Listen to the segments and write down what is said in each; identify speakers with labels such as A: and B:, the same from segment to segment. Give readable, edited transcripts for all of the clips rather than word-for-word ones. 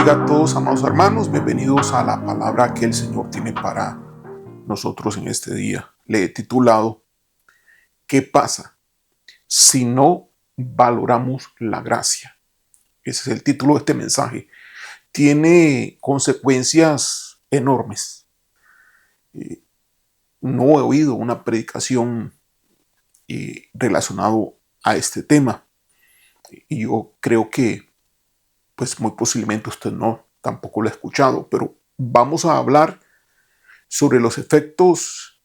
A: bendiga a todos, amados hermanos. Bienvenidos a la palabra que el Señor tiene para nosotros en este día. Le he titulado ¿Qué pasa si no valoramos la gracia? Ese es el título de este mensaje. Tiene consecuencias enormes. No he oído una predicación relacionado a este tema. Y yo creo que pues muy posiblemente usted no, tampoco lo ha escuchado, pero vamos a hablar sobre los efectos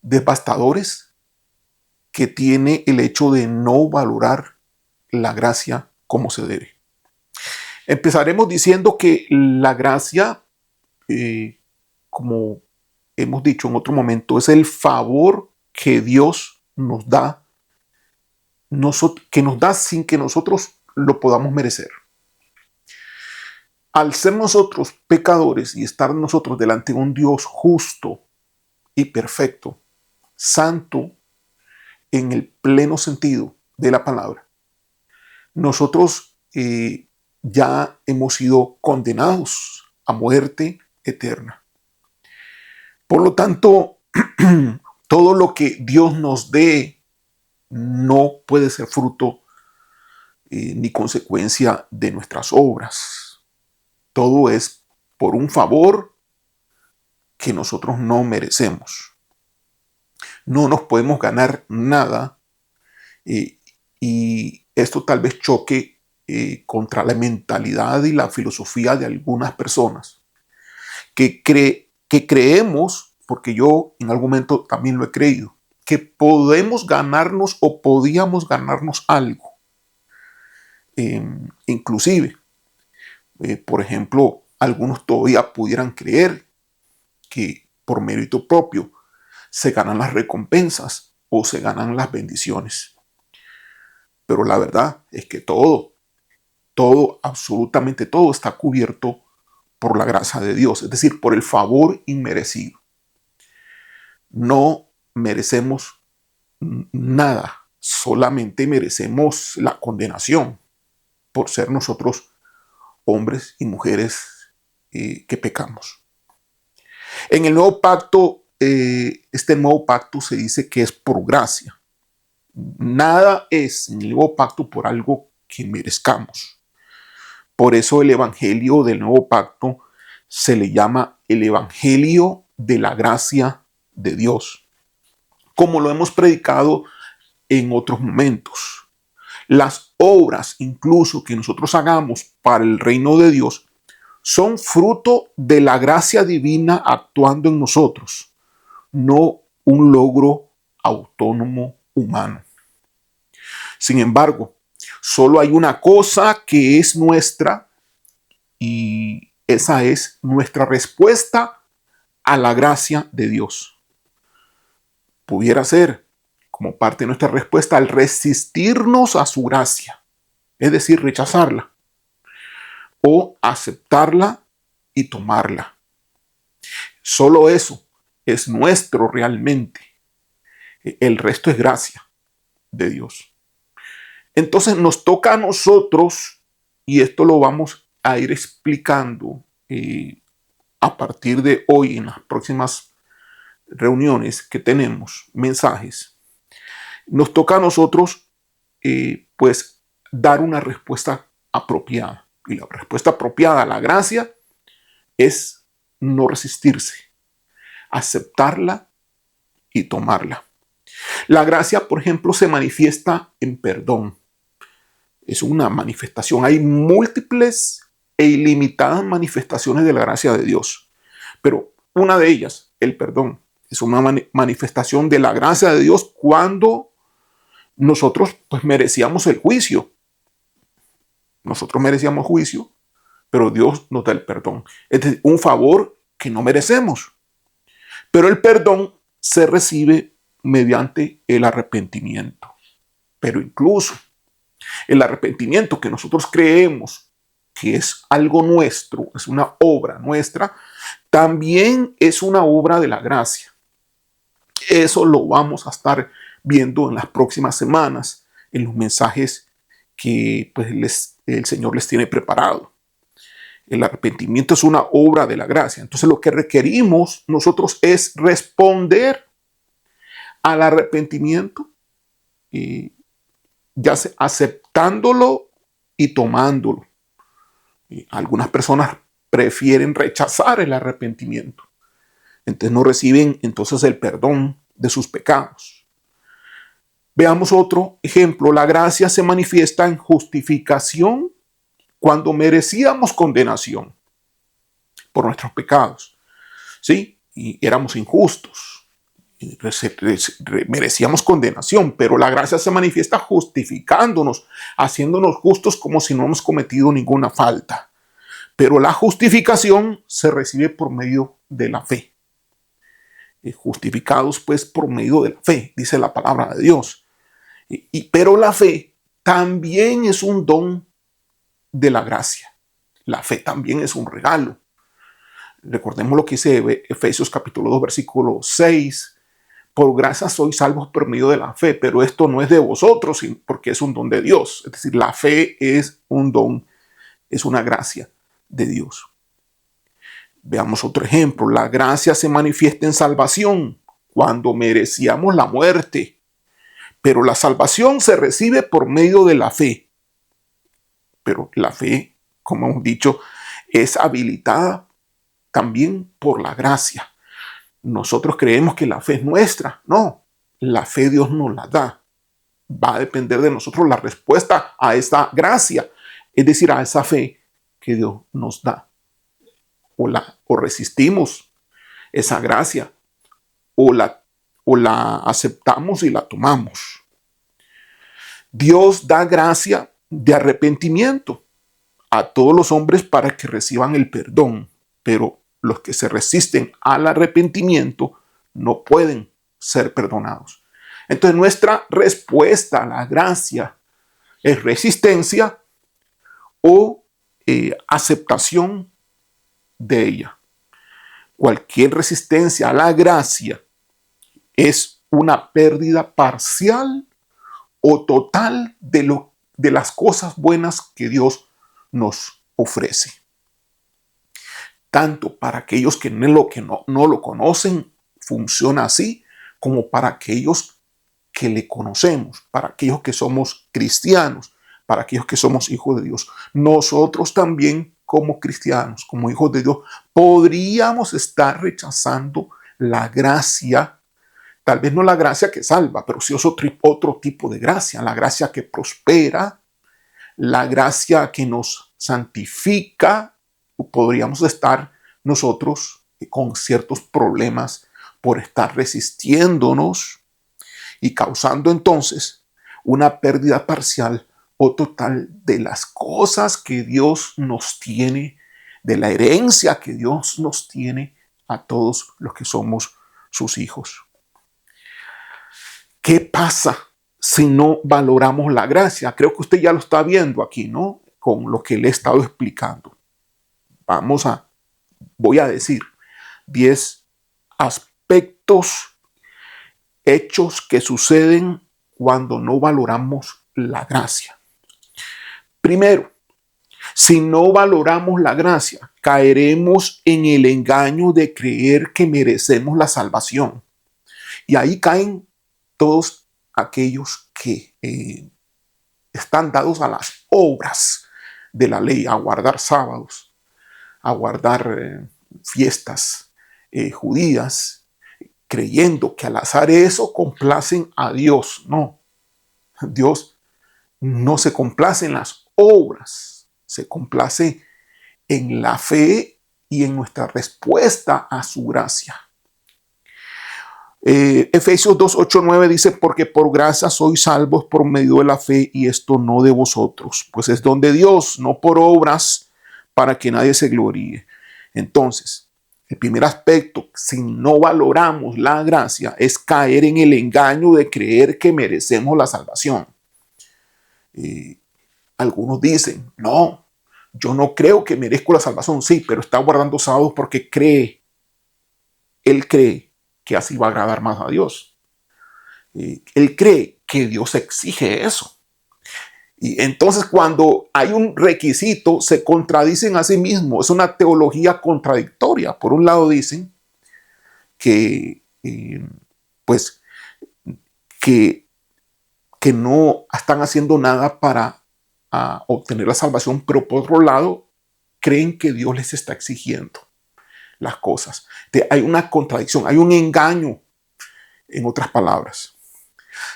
A: devastadores que tiene el hecho de no valorar la gracia como se debe. Empezaremos diciendo que la gracia, como hemos dicho en otro momento, es el favor que Dios nos da, que nos da sin que nosotros lo podamos merecer. Al ser nosotros pecadores y estar nosotros delante de un Dios justo y perfecto, santo en el pleno sentido de la palabra, nosotros ya hemos sido condenados a muerte eterna. Por lo tanto, todo lo que Dios nos dé no puede ser fruto ni consecuencia de nuestras obras. Todo es por un favor que nosotros no merecemos. No nos podemos ganar nada y esto tal vez choque contra la mentalidad y la filosofía de algunas personas que creemos, porque yo en algún momento también lo he creído, que podemos ganarnos o podíamos ganarnos algo. Inclusive, por ejemplo, algunos todavía pudieran creer que por mérito propio se ganan las recompensas o se ganan las bendiciones. Pero la verdad es que todo, absolutamente todo está cubierto por la gracia de Dios, es decir, por el favor inmerecido. No merecemos nada, solamente merecemos la condenación por ser nosotros hombres y mujeres que pecamos. En el nuevo pacto, este nuevo pacto se dice que es por gracia. Nada es en el nuevo pacto por algo que merezcamos. Por eso el evangelio del nuevo pacto se le llama el evangelio de la gracia de Dios, como lo hemos predicado en otros momentos. Las obras incluso que nosotros hagamos para el reino de Dios son fruto de la gracia divina actuando en nosotros, no un logro autónomo humano. Sin embargo, solo hay una cosa que es nuestra y esa es nuestra respuesta a la gracia de Dios. Pudiera ser como parte de nuestra respuesta al resistirnos a su gracia, es decir, rechazarla o aceptarla y tomarla. Solo eso es nuestro realmente. El resto es gracia de Dios. Entonces nos toca a nosotros, y esto lo vamos a ir explicando a partir de hoy en las próximas reuniones que tenemos, mensajes. Nos toca a nosotros pues dar una respuesta apropiada. Y la respuesta apropiada a la gracia es no resistirse, aceptarla y tomarla. La gracia, por ejemplo, se manifiesta en perdón. Es una manifestación. Hay múltiples e ilimitadas manifestaciones de la gracia de Dios. Pero una de ellas, el perdón, es una manifestación de la gracia de Dios cuando nosotros pues merecíamos el juicio. Nosotros merecíamos juicio, pero Dios nos da el perdón. Es un favor que no merecemos. Pero el perdón se recibe mediante el arrepentimiento. Pero incluso el arrepentimiento que nosotros creemos que es algo nuestro, es una obra nuestra, también es una obra de la gracia. Eso lo vamos a estar viendo en las próximas semanas, en los mensajes que pues, el Señor les tiene preparado. El arrepentimiento es una obra de la gracia. Entonces lo que requerimos nosotros es responder al arrepentimiento, y ya sea aceptándolo y tomándolo. Y algunas personas prefieren rechazar el arrepentimiento. Entonces no reciben entonces el perdón de sus pecados. Veamos otro ejemplo. La gracia se manifiesta en justificación cuando merecíamos condenación por nuestros pecados. ¿Sí? Y éramos injustos. Merecíamos condenación, pero la gracia se manifiesta justificándonos, haciéndonos justos como si no hemos cometido ninguna falta. Pero la justificación se recibe por medio de la fe. Justificados pues por medio de la fe, dice la palabra de Dios. Pero la fe también es un don de la gracia. La fe también es un regalo. Recordemos lo que dice Efesios capítulo 2, versículo 6. Por gracia sois salvos por medio de la fe, pero esto no es de vosotros, porque es un don de Dios. Es decir, la fe es un don, es una gracia de Dios. Veamos otro ejemplo. La gracia se manifiesta en salvación cuando merecíamos la muerte, pero la salvación se recibe por medio de la fe. Pero la fe, como hemos dicho, es habilitada también por la gracia. Nosotros creemos que la fe es nuestra. No, la fe Dios nos la da. Va a depender de nosotros la respuesta a esta gracia, es decir, a esa fe que Dios nos da. O resistimos esa gracia, o la aceptamos y la tomamos. Dios da gracia de arrepentimiento a todos los hombres para que reciban el perdón, pero los que se resisten al arrepentimiento no pueden ser perdonados. Entonces nuestra respuesta a la gracia es resistencia o aceptación de ella. Cualquier resistencia a la gracia es una pérdida parcial o total de las cosas buenas que Dios nos ofrece. Tanto para aquellos que no lo conocen, funciona así, como para aquellos que le conocemos, para aquellos que somos cristianos, para aquellos que somos hijos de Dios. Nosotros también, como cristianos, como hijos de Dios, podríamos estar rechazando la gracia, tal vez no la gracia que salva, pero sí es otro tipo de gracia, la gracia que prospera, la gracia que nos santifica. Podríamos estar nosotros con ciertos problemas por estar resistiéndonos y causando entonces una pérdida parcial o total de las cosas que Dios nos tiene, de la herencia que Dios nos tiene a todos los que somos sus hijos. ¿Qué pasa si no valoramos la gracia? Creo que usted ya lo está viendo aquí, ¿no? Con lo que le he estado explicando. Voy a decir 10 aspectos, hechos que suceden cuando no valoramos la gracia. Primero, si no valoramos la gracia, caeremos en el engaño de creer que merecemos la salvación. Y ahí caen todos aquellos que están dados a las obras de la ley, a guardar sábados, a guardar fiestas judías, creyendo que al hacer eso complacen a Dios. No, Dios no se complace en las obras, se complace en la fe y en nuestra respuesta a su gracia. Efesios 2, 8, 9 dice: porque por gracia sois salvos por medio de la fe, y esto no de vosotros, pues es don de Dios, no por obras, para que nadie se gloríe. Entonces, el primer aspecto, si no valoramos la gracia, es caer en el engaño de creer que merecemos la salvación. Algunos dicen: no, yo no creo que merezco la salvación. Sí, pero está guardando sábados porque él cree que así va a agradar más a Dios. Él cree que Dios exige eso. Y entonces cuando hay un requisito, se contradicen a sí mismos. Es una teología contradictoria. Por un lado dicen que, pues, que, que no están haciendo nada para obtener la salvación, pero por otro lado creen que Dios les está exigiendo las cosas. Hay una contradicción, hay un engaño, en otras palabras.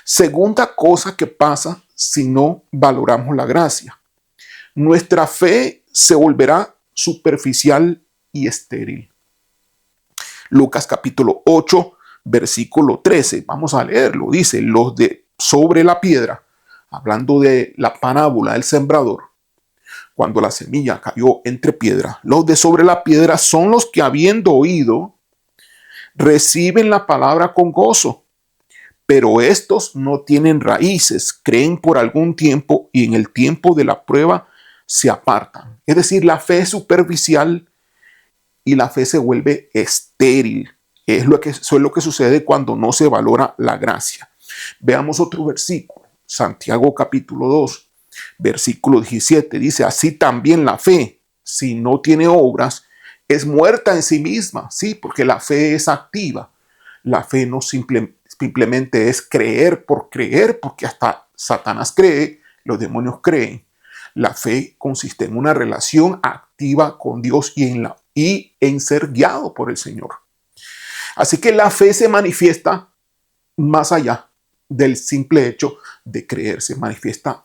A: Segunda cosa que pasa si no valoramos la gracia. Nuestra fe se volverá superficial y estéril. Lucas capítulo 8, versículo 13. Vamos a leerlo. Dice, los de sobre la piedra, hablando de la parábola del sembrador, cuando la semilla cayó entre piedras, los de sobre la piedra son los que, habiendo oído, reciben la palabra con gozo. Pero estos no tienen raíces, creen por algún tiempo y en el tiempo de la prueba se apartan. Es decir, la fe es superficial y la fe se vuelve estéril. Eso es lo que sucede cuando no se valora la gracia. Veamos otro versículo. Santiago capítulo 2, versículo 17. Dice, así también la fe, si no tiene obras, es muerta en sí misma. Sí, porque la fe es activa. La fe no simplemente es creer, porque hasta Satanás cree, los demonios creen. La fe consiste en una relación activa con Dios y en ser guiado por el Señor. Así que la fe se manifiesta más allá del simple hecho de creer, se manifiesta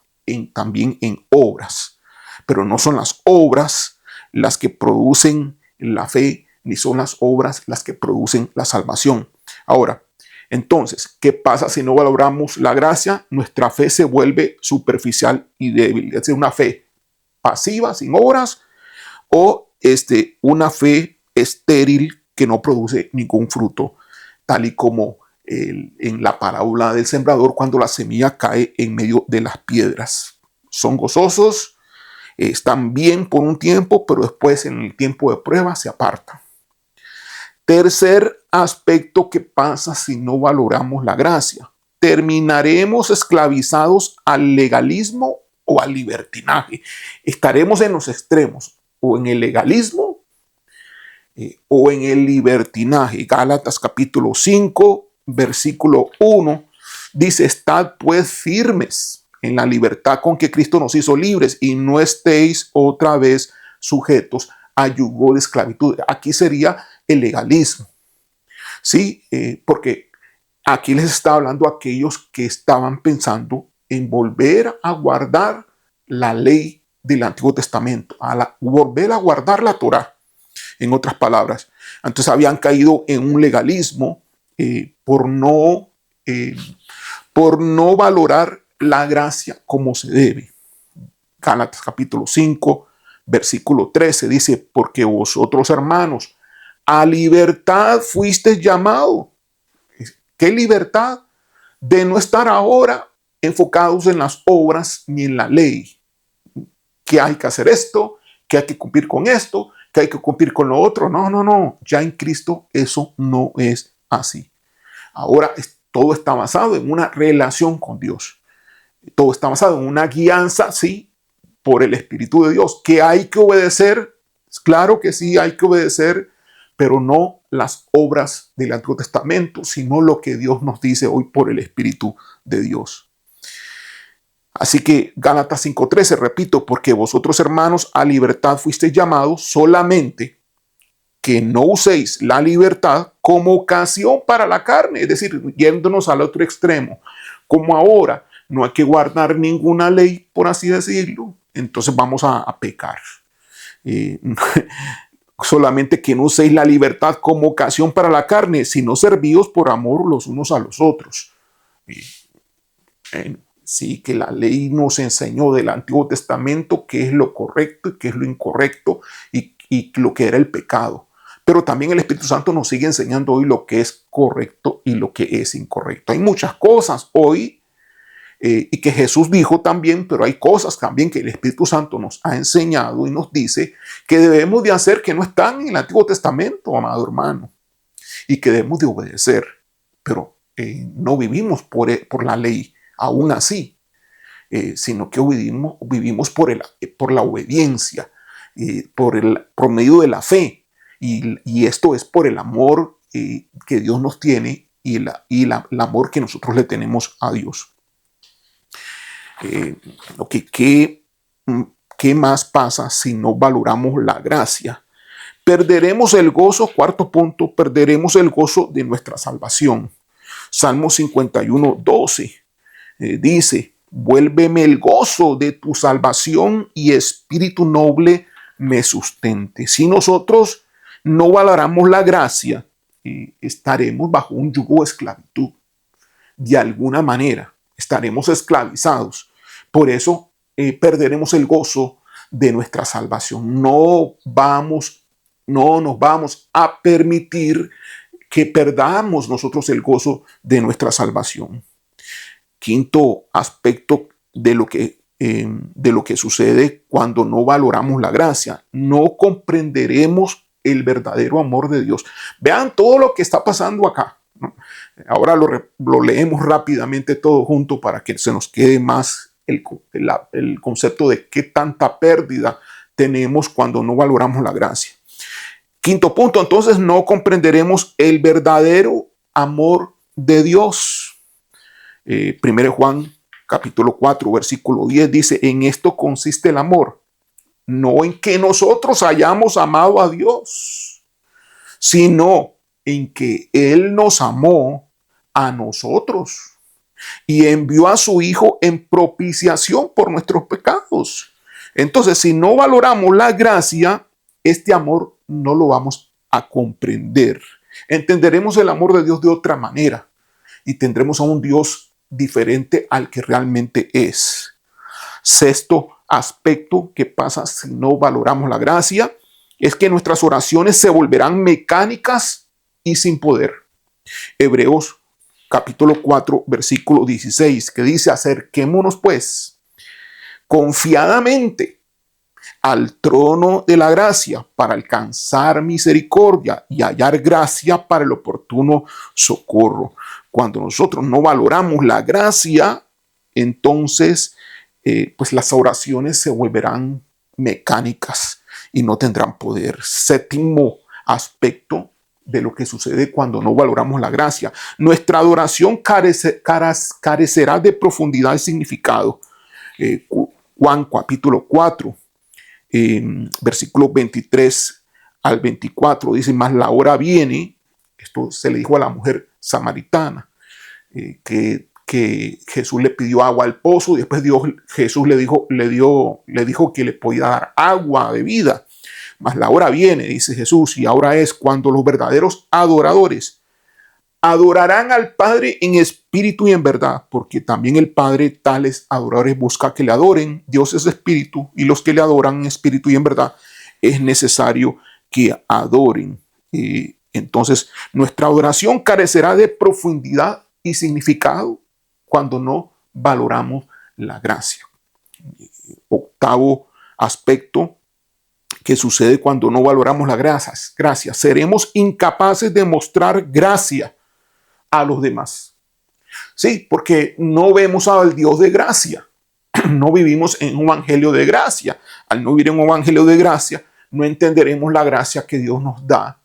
A: también en obras. Pero no son las obras las que producen la fe, ni son las obras las que producen la salvación. Ahora, entonces, ¿qué pasa si no valoramos la gracia? Nuestra fe se vuelve superficial y débil. Es decir, una fe pasiva, sin obras, o una fe estéril que no produce ningún fruto, tal y como en la parábola del sembrador, cuando la semilla cae en medio de las piedras. Son gozosos, están bien por un tiempo, pero después en el tiempo de prueba se apartan. Tercer aspecto que pasa si no valoramos la gracia. Terminaremos esclavizados al legalismo o al libertinaje. Estaremos en los extremos, o en el legalismo o en el libertinaje. Gálatas capítulo 5, versículo 1, dice, estad pues firmes en la libertad con que Cristo nos hizo libres y no estéis otra vez sujetos a yugo de esclavitud. Aquí sería el legalismo. Sí, porque aquí les está hablando a aquellos que estaban pensando en volver a guardar la ley del Antiguo Testamento, volver a guardar la Torá, en otras palabras. Entonces habían caído en un legalismo por no valorar la gracia como se debe. Gálatas capítulo 5, versículo 13 dice, porque vosotros, hermanos, a libertad fuisteis llamados. ¿Qué libertad? De no estar ahora enfocados en las obras ni en la ley. Que hay que hacer esto, que hay que cumplir con esto, que hay que cumplir con lo otro. No. Ya en Cristo eso no es así. Ahora todo está basado en una relación con Dios. Todo está basado en una guianza, sí, por el Espíritu de Dios. Que hay que obedecer. Claro que sí, hay que obedecer, pero no las obras del Antiguo Testamento, sino lo que Dios nos dice hoy por el Espíritu de Dios. Así que Gálatas 5:13, repito, porque vosotros, hermanos, a libertad fuisteis llamados, solamente que no uséis la libertad como ocasión para la carne, es decir, yéndonos al otro extremo, como ahora no hay que guardar ninguna ley, por así decirlo, entonces vamos a pecar. Solamente que no uséis la libertad como ocasión para la carne, sino servíos por amor los unos a los otros. Sí, que la ley nos enseñó del Antiguo Testamento qué es lo correcto y qué es lo incorrecto y lo que era el pecado. Pero también el Espíritu Santo nos sigue enseñando hoy lo que es correcto y lo que es incorrecto. Hay muchas cosas hoy y que Jesús dijo también, pero hay cosas también que el Espíritu Santo nos ha enseñado y nos dice que debemos de hacer que no están en el Antiguo Testamento, amado hermano, y que debemos de obedecer, pero no vivimos por la ley, aún así. sino que vivimos por la obediencia, por medio de la fe. Y esto es por el amor que Dios nos tiene y el amor que nosotros le tenemos a Dios. ¿Qué más pasa si no valoramos la gracia? Perderemos el gozo, cuarto punto, perderemos el gozo de nuestra salvación. Salmo 51:12 dice: vuélveme el gozo de tu salvación y espíritu noble me sustente. Si nosotros no valoramos la gracia, estaremos bajo un yugo de esclavitud. De alguna manera estaremos esclavizados. Por eso perderemos el gozo de nuestra salvación. No nos vamos a permitir que perdamos nosotros el gozo de nuestra salvación. Quinto aspecto de lo que sucede cuando no valoramos la gracia: no comprenderemos el verdadero amor de Dios. Vean todo lo que está pasando acá, ¿no? Ahora lo leemos rápidamente todo junto para que se nos quede más el concepto de qué tanta pérdida tenemos cuando no valoramos la gracia. Quinto punto, entonces no comprenderemos el verdadero amor de Dios. 1 Juan capítulo 4 versículo 10 dice: en esto consiste el amor, no en que nosotros hayamos amado a Dios, sino en que Él nos amó a nosotros y envió a su Hijo en propiciación por nuestros pecados. Entonces, si no valoramos la gracia, este amor no lo vamos a comprender. Entenderemos el amor de Dios de otra manera y tendremos a un Dios diferente al que realmente es. Sexto aspecto que pasa si no valoramos la gracia es que nuestras oraciones se volverán mecánicas y sin poder. Hebreos capítulo 4 versículo 16, que dice: acerquémonos pues confiadamente al trono de la gracia para alcanzar misericordia y hallar gracia para el oportuno socorro. Cuando nosotros no valoramos la gracia, entonces pues las oraciones se volverán mecánicas y no tendrán poder. Séptimo aspecto de lo que sucede cuando no valoramos la gracia: nuestra adoración carecerá de profundidad y significado. Juan capítulo 4 versículos 23 al 24 dice: mas la hora viene, esto se le dijo a la mujer samaritana, que Jesús le pidió agua al pozo y después Jesús le dijo que le podía dar agua de vida. Mas la hora viene, dice Jesús, y ahora es cuando los verdaderos adoradores adorarán al Padre en espíritu y en verdad, porque también el Padre tales adoradores busca que le adoren. Dios es espíritu, y los que le adoran en espíritu y en verdad es necesario que adoren. Entonces, nuestra adoración carecerá de profundidad y significado cuando no valoramos la gracia. Octavo aspecto que sucede cuando no valoramos la gracia: seremos incapaces de mostrar gracia a los demás. Sí, porque no vemos al Dios de gracia. No vivimos en un evangelio de gracia. Al no vivir en un evangelio de gracia, no entenderemos la gracia que Dios nos da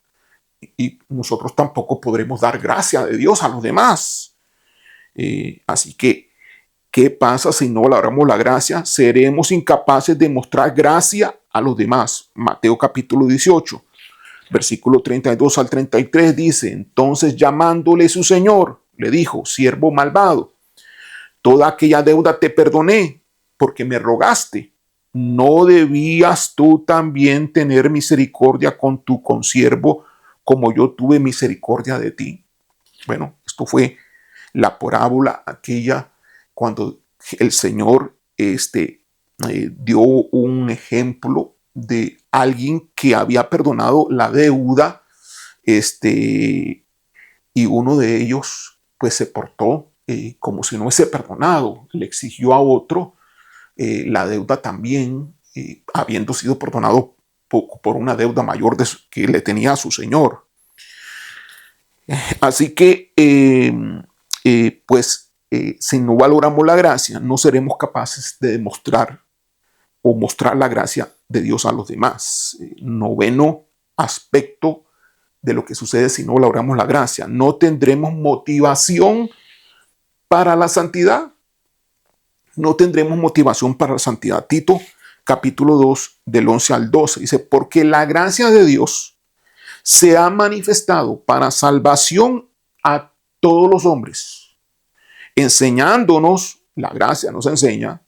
A: y nosotros tampoco podremos dar gracia de Dios a los demás. Así que, ¿qué pasa si no valoramos la gracia? Seremos incapaces de mostrar gracia a los demás. Mateo capítulo 18, versículo 32 al 33 dice: entonces llamándole su señor, le dijo: siervo malvado, toda aquella deuda te perdoné porque me rogaste. ¿No debías tú también tener misericordia con tu consiervo como yo tuve misericordia de ti? Bueno, esto fue la parábola aquella cuando el Señor dio un ejemplo de alguien que había perdonado la deuda, y uno de ellos pues se portó como si no hubiese perdonado, le exigió a otro la deuda también, habiendo sido perdonado por una deuda mayor que le tenía a su señor. Así que pues si no valoramos la gracia, no seremos capaces de demostrar o mostrar la gracia de Dios a los demás. Noveno aspecto de lo que sucede si no valoramos la gracia. No tendremos motivación para la santidad. No tendremos motivación para la santidad. Tito, capítulo 2, del 11 al 12, dice, porque la gracia de Dios se ha manifestado para salvación a todos los hombres, enseñándonos, la gracia nos enseña,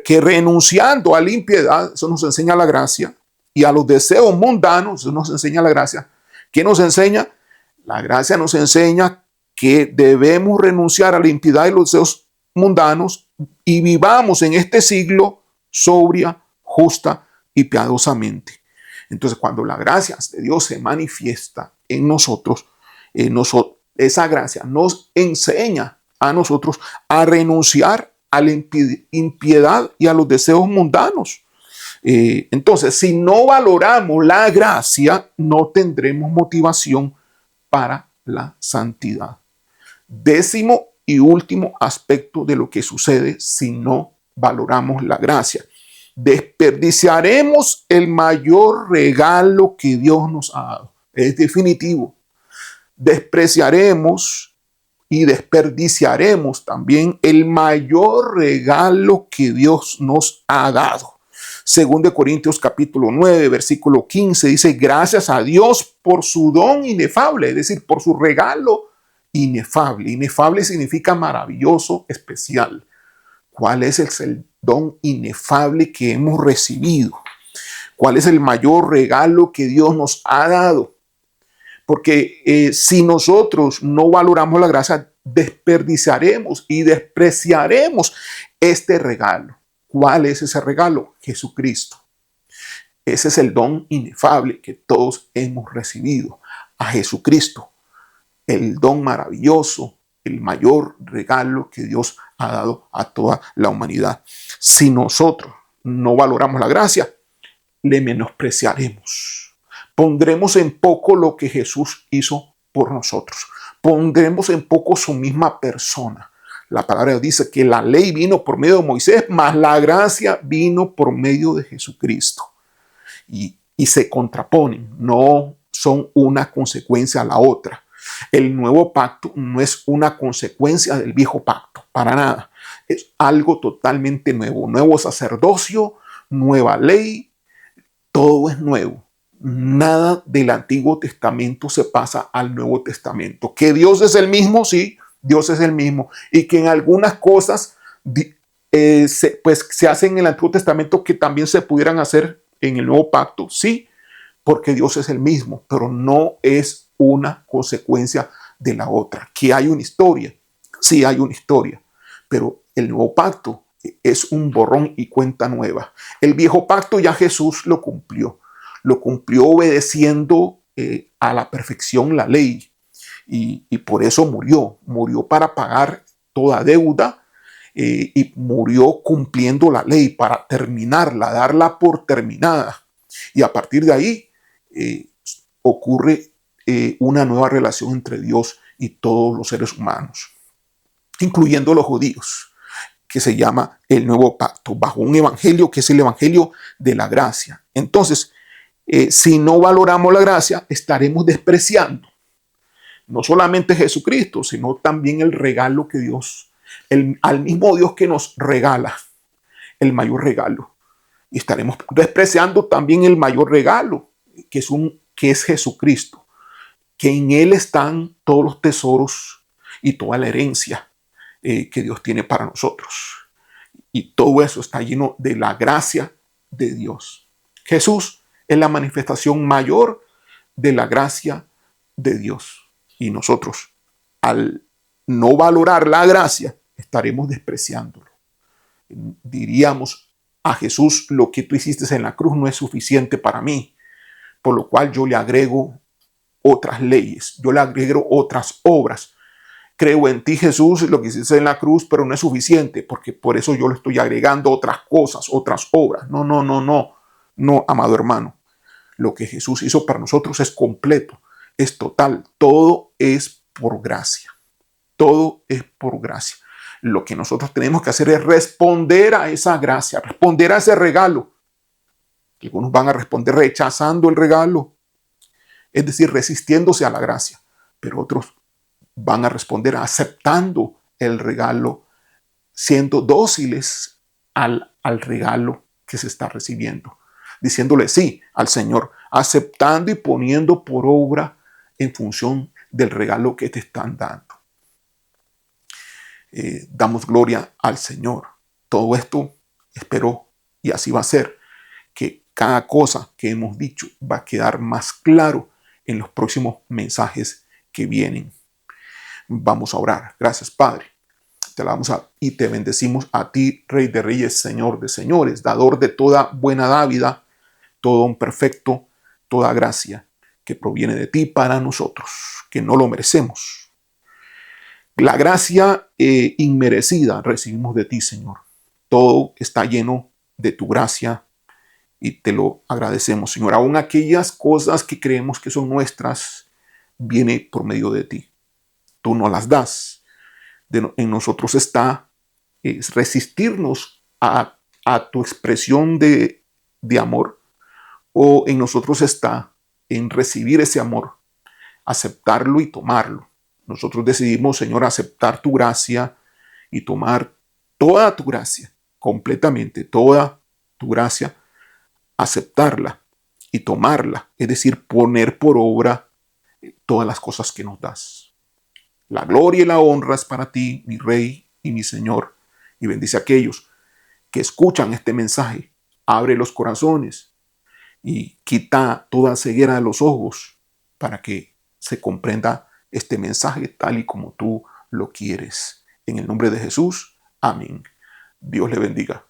A: que renunciando a la impiedad, eso nos enseña la gracia, y a los deseos mundanos, eso nos enseña la gracia. ¿Qué nos enseña? La gracia nos enseña que debemos renunciar a la impiedad y los deseos mundanos y vivamos en este siglo sobria, justa y piadosamente. Entonces, cuando la gracia de Dios se manifiesta en nosotros, esa gracia nos enseña a nosotros a renunciar a la impiedad y a los deseos mundanos. Entonces, si no valoramos la gracia, no tendremos motivación para la santidad. Décimo y último aspecto de lo que sucede si no valoramos la gracia. Desperdiciaremos el mayor regalo que Dios nos ha dado. Es definitivo. Despreciaremos y desperdiciaremos también el mayor regalo que Dios nos ha dado. Según de Corintios capítulo 9, versículo 15, dice, gracias a Dios por su don inefable, es decir, por su regalo inefable. Inefable significa maravilloso, especial. ¿Cuál es el don inefable que hemos recibido? ¿Cuál es el mayor regalo que Dios nos ha dado? Porque si nosotros no valoramos la gracia, desperdiciaremos y despreciaremos este regalo. ¿Cuál es ese regalo? Jesucristo. Ese es el don inefable que todos hemos recibido. A Jesucristo, el don maravilloso, el mayor regalo que Dios ha dado a toda la humanidad. Si nosotros no valoramos la gracia, le menospreciaremos. Pondremos en poco lo que Jesús hizo por nosotros. Pondremos en poco su misma persona. La palabra dice que la ley vino por medio de Moisés, mas la gracia vino por medio de Jesucristo. Y se contraponen, no son una consecuencia a la otra. El nuevo pacto no es una consecuencia del viejo pacto, para nada. Es algo totalmente nuevo. Nuevo sacerdocio, nueva ley, todo es nuevo. Nada del Antiguo Testamento se pasa al Nuevo Testamento. Que Dios es el mismo, sí, Dios es el mismo. Y que en algunas cosas se hacen en el Antiguo Testamento que también se pudieran hacer en el Nuevo Pacto, sí, porque Dios es el mismo, pero no es una consecuencia de la otra. Que hay una historia, sí hay una historia, pero el Nuevo Pacto es un borrón y cuenta nueva. El viejo pacto ya Jesús lo cumplió obedeciendo a la perfección la ley y por eso murió para pagar toda deuda y murió cumpliendo la ley para terminarla, darla por terminada. Y a partir de ahí ocurre una nueva relación entre Dios y todos los seres humanos, incluyendo los judíos, que se llama el nuevo pacto, bajo un evangelio que es el evangelio de la gracia. Entonces, si no valoramos la gracia, estaremos despreciando no solamente Jesucristo, sino también el regalo que Dios, al mismo Dios que nos regala, el mayor regalo. Y estaremos despreciando también el mayor regalo, que es Jesucristo, que en Él están todos los tesoros y toda la herencia que Dios tiene para nosotros. Y todo eso está lleno de la gracia de Dios. Jesús es la manifestación mayor de la gracia de Dios. Y nosotros, al no valorar la gracia, estaremos despreciándolo. Diríamos a Jesús, lo que tú hiciste en la cruz no es suficiente para mí, por lo cual yo le agrego otras leyes, yo le agrego otras obras. Creo en ti, Jesús, lo que hiciste en la cruz, pero no es suficiente, porque por eso yo le estoy agregando otras cosas, otras obras. No, amado hermano. Lo que Jesús hizo para nosotros es completo, es total. Todo es por gracia. Todo es por gracia. Lo que nosotros tenemos que hacer es responder a esa gracia, responder a ese regalo. Algunos van a responder rechazando el regalo, es decir, resistiéndose a la gracia, pero otros van a responder aceptando el regalo, siendo dóciles al regalo que se está recibiendo, diciéndole sí al Señor, aceptando y poniendo por obra en función del regalo que te están dando. Damos gloria al Señor. Todo esto espero, y así va a ser, que cada cosa que hemos dicho va a quedar más claro en los próximos mensajes que vienen. Vamos a orar. Gracias, Padre. Te alabamos y te bendecimos a ti, Rey de Reyes, Señor de Señores, dador de toda buena dádiva, todo un perfecto, toda gracia que proviene de ti para nosotros, que no lo merecemos. La gracia inmerecida recibimos de ti, Señor. Todo está lleno de tu gracia y te lo agradecemos, Señor. Aún aquellas cosas que creemos que son nuestras, viene por medio de ti. Tú nos las das. En nosotros está resistirnos a tu expresión de amor, o en nosotros está en recibir ese amor, aceptarlo y tomarlo. Nosotros decidimos, Señor, aceptar tu gracia y tomar toda tu gracia, completamente toda tu gracia, aceptarla y tomarla, es decir, poner por obra todas las cosas que nos das. La gloria y la honra es para ti, mi Rey y mi Señor, y bendice a aquellos que escuchan este mensaje. Abre los corazones y quita toda ceguera de los ojos para que se comprenda este mensaje tal y como tú lo quieres. En el nombre de Jesús, amén. Dios le bendiga.